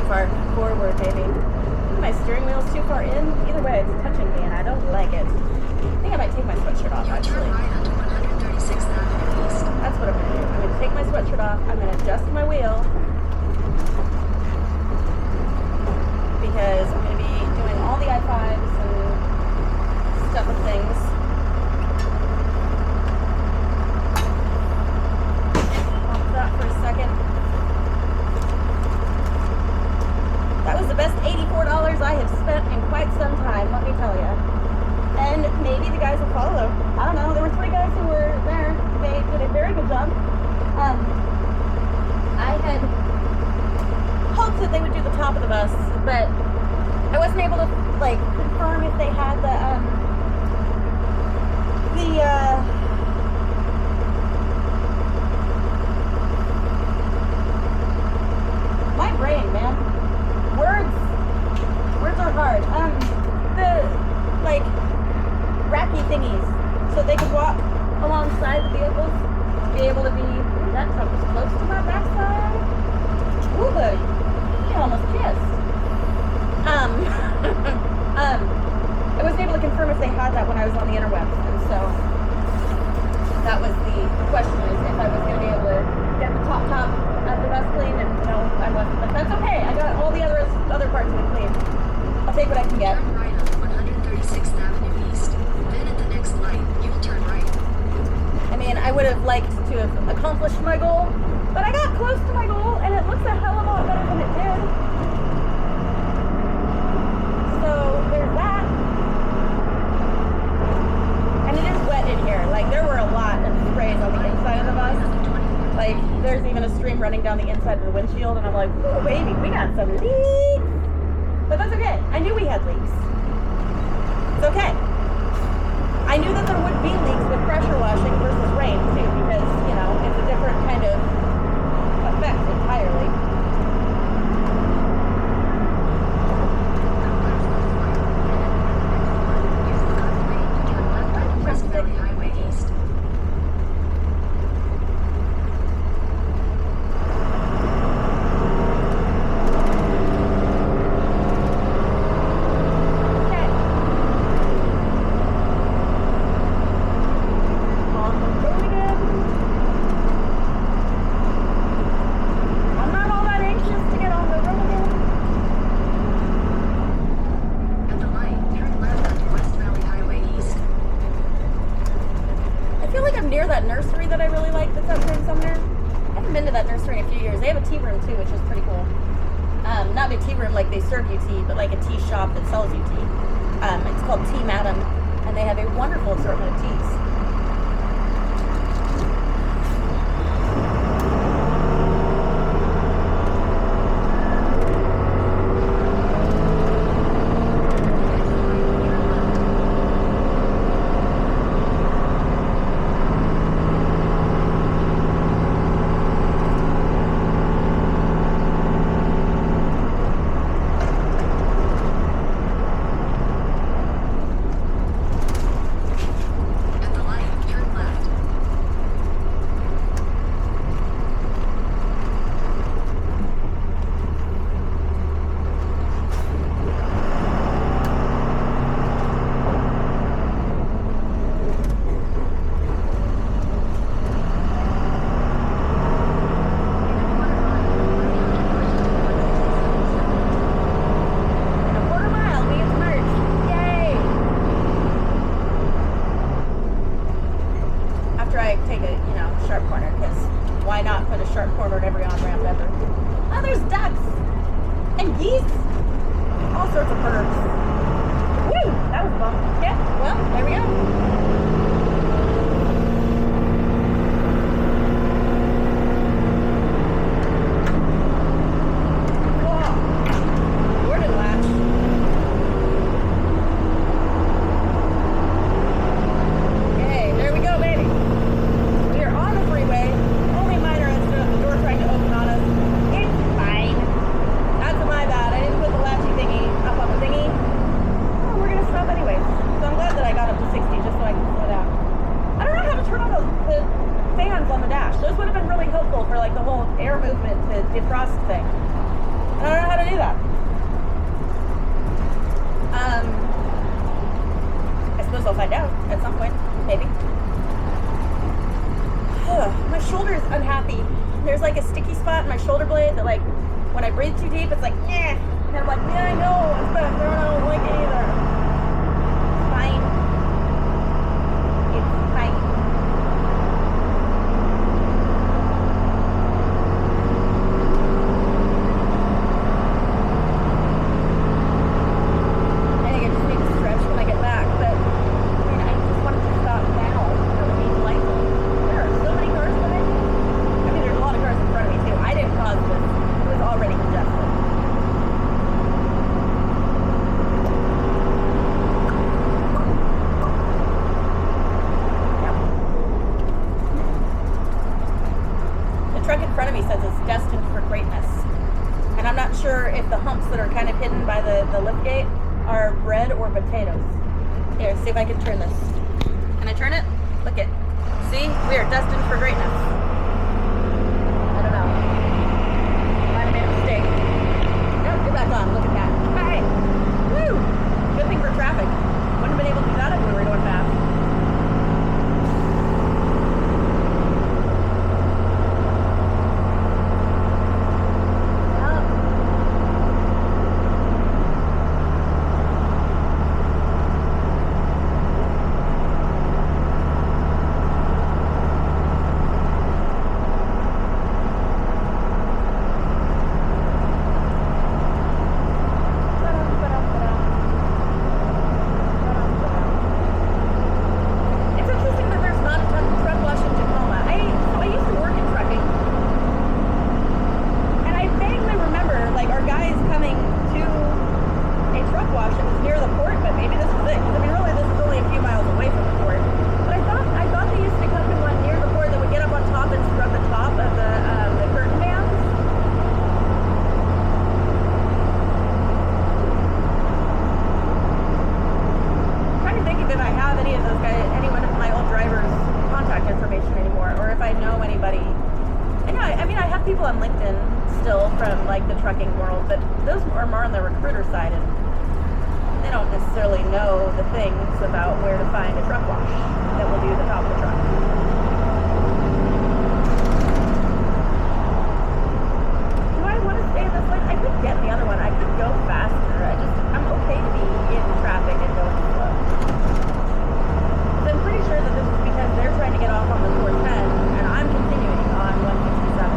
far forward, maybe. My steering wheel's too far in. Either way, it's touching me, and I don't like it. I think I might take my sweatshirt off, actually. That's what I'm going to do. I'm going to take my sweatshirt off. I'm going to adjust my wheel. Because I'm going to be doing all the I-5s and stuff and things. Hold that for a second. That was the best $84 I have spent in quite some time, let me tell you. And maybe the guys will follow. I don't know. There were 3 guys who were there. They did a very good job. I had hoped that they would do the top of the bus, but I wasn't able to like confirm if they had my brain, man. Words are hard. The like racky thingies, so they could walk alongside the vehicles, be able to be. Ooh, that truck was close to my backside. Ooh, buddy, you almost kissed. I wasn't able to confirm if they had that when I was on the interwebs, and so that was the question: is if I was going to be able to get the top of the bus clean, and no, I wasn't. But that's okay. I got all the other parts of it clean. I'll take what I can get. Turn right on 136th Avenue East. Then at the next light, you'll turn right. I mean, I would have liked to have accomplished my goal, but I got close to my goal, and it looks a hell of a lot better than it did. So there's that. And it is wet in here. Like, there were a lot of sprays on the inside of the bus. Like, there's even a stream running down the inside of the windshield, and I'm like, oh baby, we got some leaks. But that's okay. I knew we had leaks. It's okay. I knew that there would be leaks with pressure washing versus rain too, because, you know, it's a different kind of effect entirely. Near that nursery that I really like that's up here in Sumner. I haven't been to that nursery in a few years. They have a tea room too, which is pretty cool. Not a tea room like they serve you tea, but like a tea shop that sells you tea. It's called Tea Madam, and they have a wonderful assortment of teas. So I'm glad that I got up to 60 just so I could it too deep, it's like, yeah. And I'm like, yeah, I know, but I don't like it either. It's fine. It's fine. I think I just need to stretch when I get back, but I mean, I just wanted to stop now. That would be delightful. There are so many cars coming. I mean, there's a lot of cars in front of me too. I didn't cause this. It was already congested. Yep. The truck in front of me says it's destined for greatness. And I'm not sure if the humps that are kind of hidden by the lift gate are bread or potatoes. Here, see if I can turn this. Can I turn it? Look it. See? We are destined for greatness. I don't know. Might have made a mistake. Nope, you're back on. Look at that. Hi! Woo! Good thing for traffic. Wouldn't have been able to do that if we were going fast. It's interesting that there's not a ton of truck wash in Tacoma. So I used to work in trucking, and I vaguely remember like our guys coming to a truck wash that was near the port, but maybe this was it. 'Cause I mean, really, this is only a few miles away from the port. But I thought they used to come to one near the port that would get up on top and scrub the top of the curtain bands. Trying to think if I have any of those guys, anyone of my old drivers' contact information anymore, or if I know anybody. I mean, I have people on LinkedIn still from like the trucking world, but those are more on the recruiter side, and they don't necessarily know the things about where to find a truck wash that will do the top of the truck. Do I want to stay in this lane? I could get in the other one. I could go faster. I'm okay to be in traffic and going slow. So I'm pretty sure that this is because they're trying to get off on the 410 and I'm continuing on 167.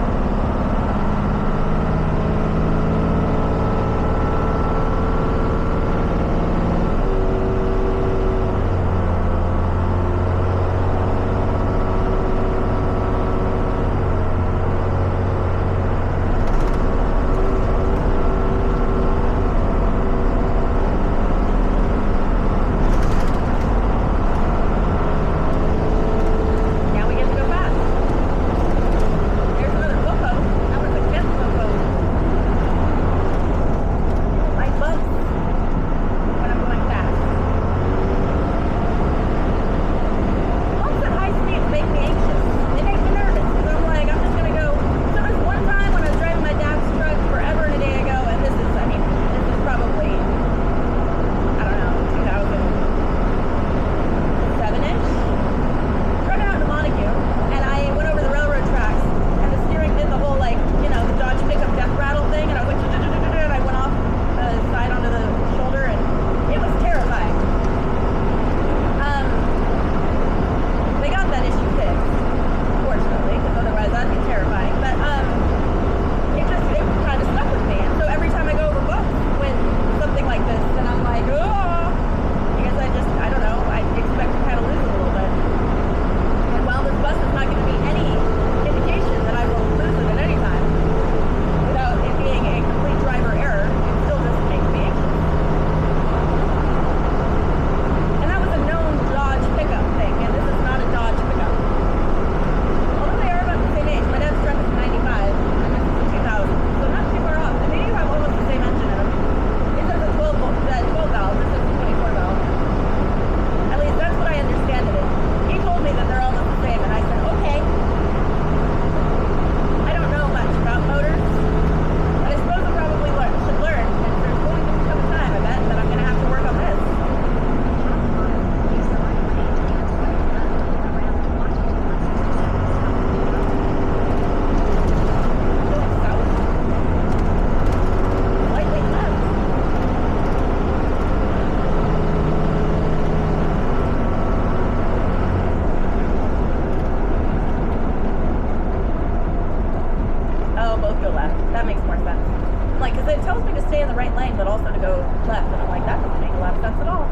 it tells me to stay in the right lane, but also to go left. And I'm like, that doesn't make a lot of sense at all.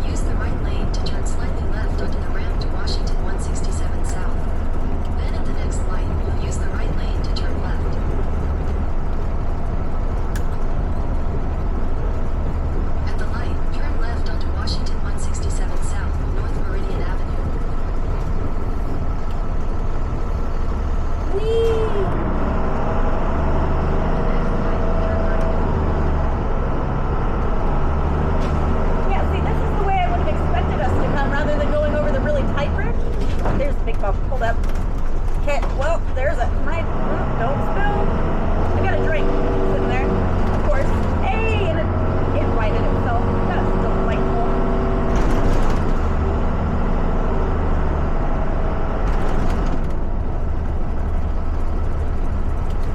Use the right lane to turn slightly left onto the ramp to Washington 167 South. Then at the next light, you'll use the right lane to turn left. At the light, turn left onto Washington 167 South, North Meridian Avenue. Whee! Yeah, see, this is the way I would have expected us to come rather than going over the really tight bridge. There's the big bump. Hold up. Okay, well, there's a... don't spill. I got a drink sitting there. Of course. Hey! And it righted itself. That's delightful.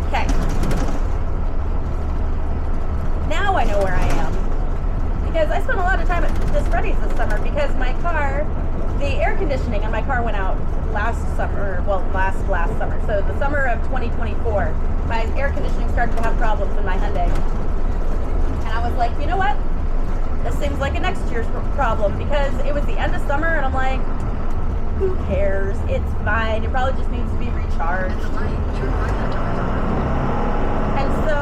Okay. Now I know where I am. Because I spent a lot of time at this Freddy's this summer because my car, the air conditioning in my car went out last summer, well, last summer. So the summer of 2024, my air conditioning started to have problems in my Hyundai. And I was like, you know what? This seems like a next year's problem because it was the end of summer and I'm like, who cares? It's fine. It probably just needs to be recharged. At the light, turn right onto River Road. And so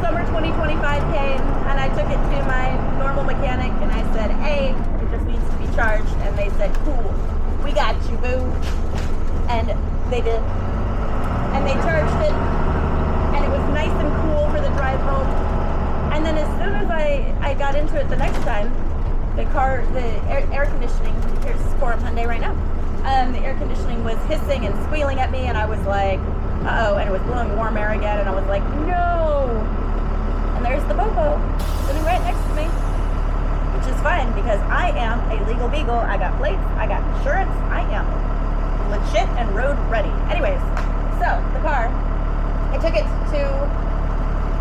summer 2025 came and I took it to my normal mechanic and I said, hey, it just needs to be charged. And they said, cool, we got you, boo. And they did. And they charged it and it was nice and cool for the drive home. And then as soon as I got into it the next time, the air conditioning, here's Forum Hyundai right now. The air conditioning was hissing and squealing at me and I was like, uh-oh, and it was blowing warm air again and I was like, no. And there's the Bobo sitting right next to me, which is fine because I am a legal beagle. I got plates, I got insurance, I am legit and road ready. Anyways, so the car, I took it to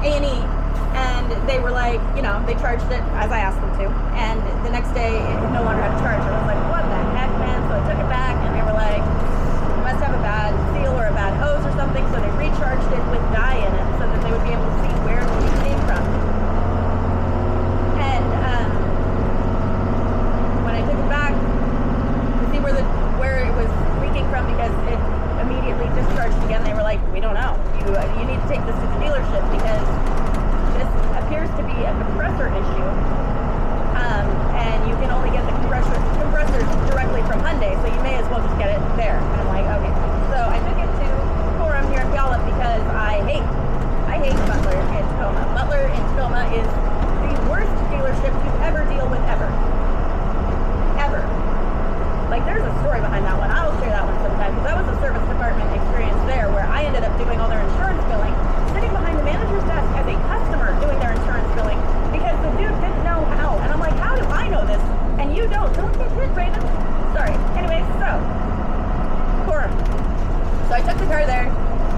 A&E and they were like, you know, they charged it as I asked them to. And the next day it no longer had a charge. I was like, what the heck, man? So I took it back and they were like, you must have a bad seal or a bad hose or something. So they recharged it with dye in it so that they would be able to see where the leak came from. And when I took it back to see where it was leaking from because it immediately discharged again, they were like, we don't know. You need to take this to the dealership because this appears to be a compressor issue. And you can only get the compressors directly from Hyundai, so you may as well just get it there. And I'm like, okay. So I took it to Forum here in Puyallup because I hate Butler in Tacoma. Butler in Tacoma is the worst dealership to ever deal with ever. Ever. Like, there's a story behind that one. I'll share that one sometime because that was a service department experience there where I ended up doing all their insurance billing, sitting behind the manager's desk as a customer doing their insurance billing because the dude didn't know how. And I'm like, how do I know this? And you don't. Don't get hit, Raven. Sorry. Anyways, so, Forum. So I took the car there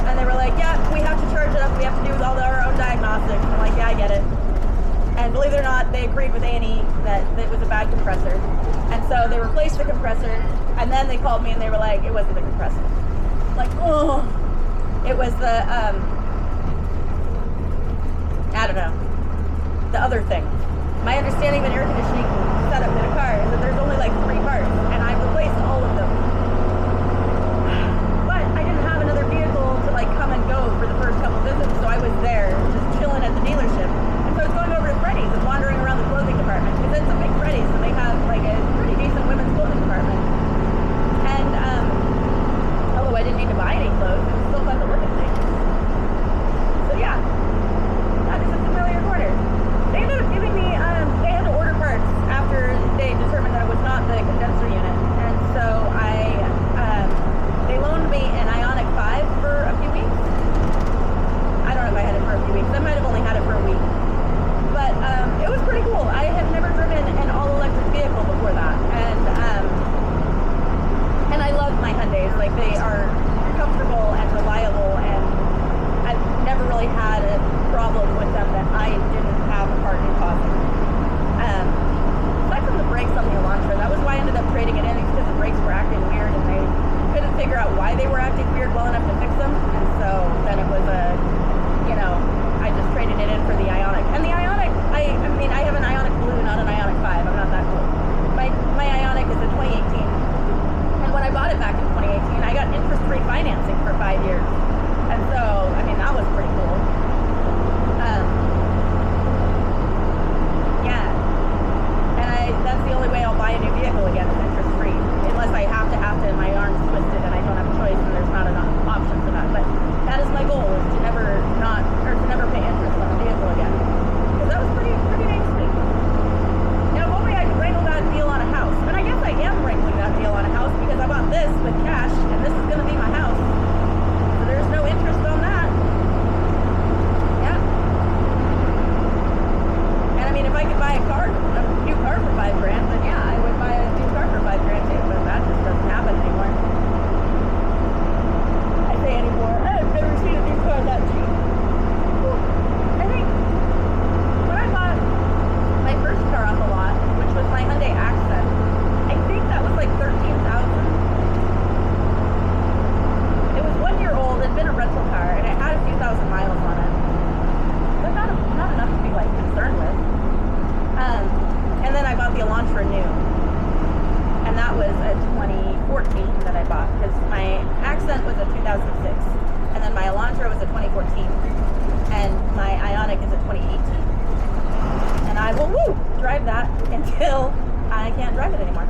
and they were like, yeah, we have to charge it up. We have to do all our own diagnostics. And I'm like, yeah, I get it. And believe it or not, they agreed with A&E that it was a bad compressor. And so they replaced the compressor, and then they called me and they were like, it wasn't the compressor. Like, oh, it was the, I don't know, the other thing. My understanding of an air conditioning setup in a car is that there's only like 3 parts, and I've replaced all of them. But I didn't have another vehicle to like come and go for the first couple visits, so I was there just chilling at the dealership. So I was going over to Freddy's and wandering around the clothing department because it's a big Freddy's and they have like a pretty decent women's clothing department. And although I didn't need to buy any clothes, it was still fun to look at things. So yeah, that is a familiar corner. They ended up giving me, they had to order parts after they determined that it was not the condenser unit. And so I and my Ioniq is a 2018. And I will drive that until I can't drive it anymore.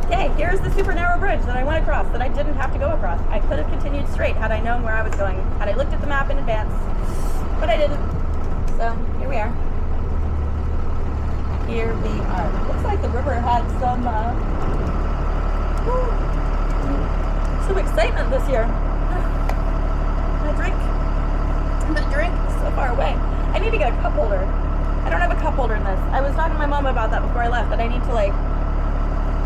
Okay, here's the super narrow bridge that I went across that I didn't have to go across. I could have continued straight had I known where I was going, had I looked at the map in advance, but I didn't. So here we are. Here we are. Looks like the river had some excitement this year. The drink is so far away. I need to get a cup holder. I don't have a cup holder in this. I was talking to my mom about that before I left, that I need to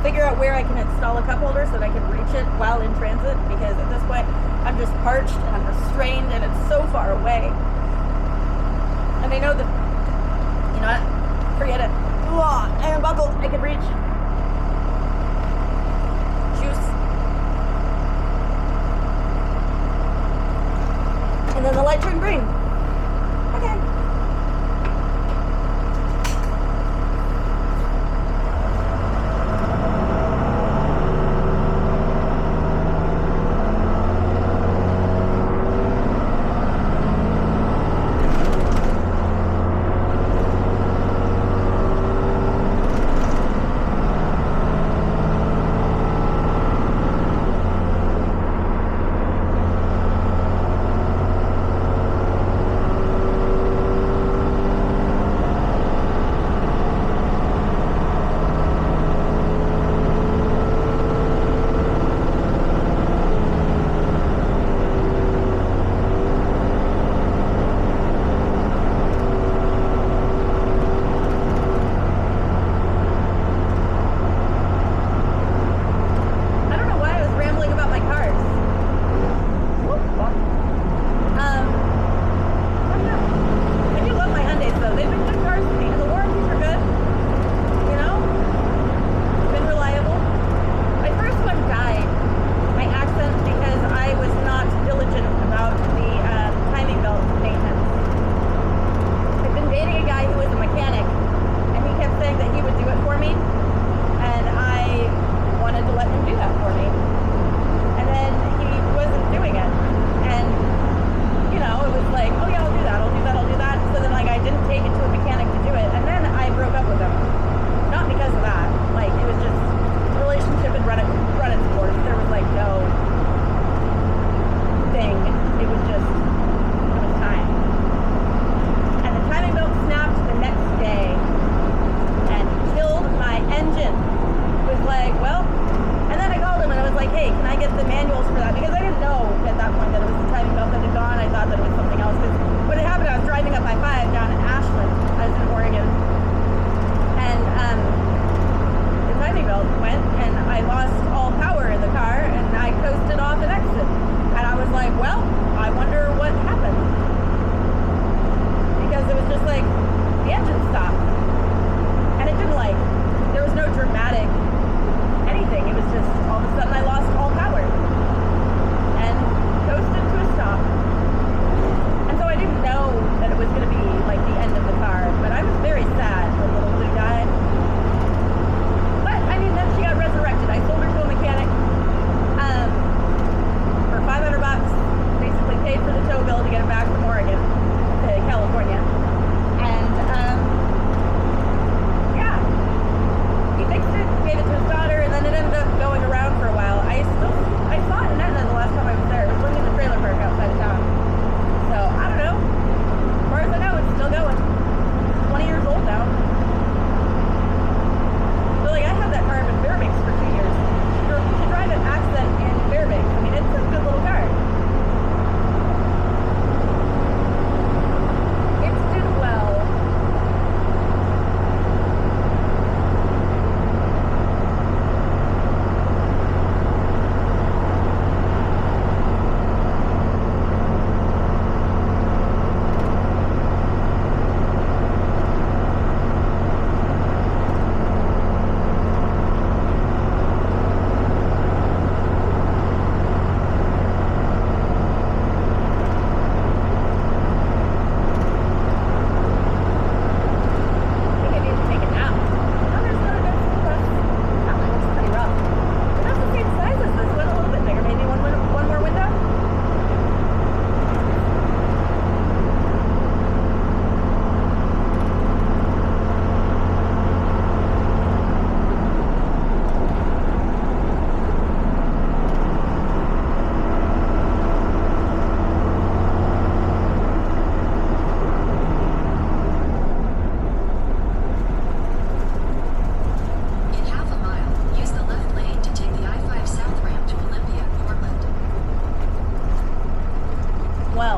figure out where I can install a cup holder so that I can reach it while in transit, because at this point I'm just parched and I'm restrained and it's so far away. And I know that, you know what, forget it. I'm buckled. I can reach. Juice. And then the light turned green. Okay.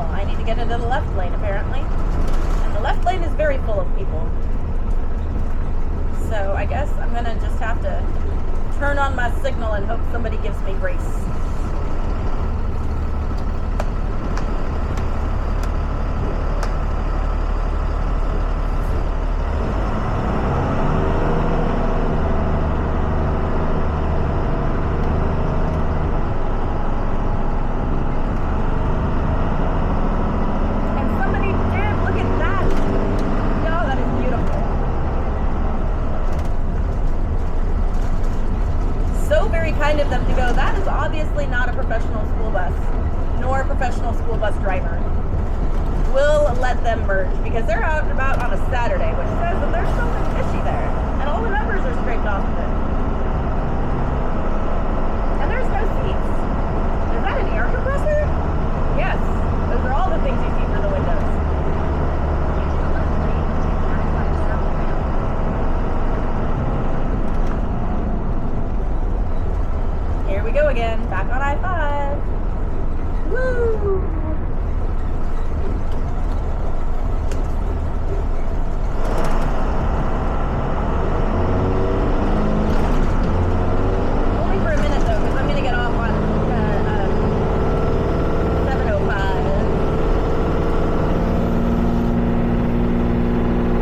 Oh, I need to get into the left lane apparently. And the left lane is very full of people. So I guess I'm gonna just have to turn on my signal and hope somebody gives me grace. Kind of them to go, that is obviously not a professional school bus, nor a professional school bus driver. We'll let them merge because they're out and about on a Saturday, which says that there's something fishy there. And all the numbers are scraped off of it. And there's no seats. Is that an air compressor? Yes. Those are all the things you see through the windows. Here we go again, back on I-5. Woo! Only for a minute though, because I'm going to get off on 705.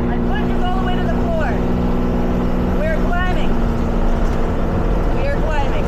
My foot is all the way to the floor. We're climbing. We are climbing.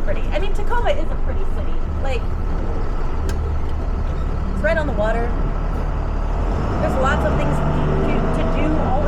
pretty. I mean, Tacoma is a pretty city. Like, it's right on the water. There's lots of things to do all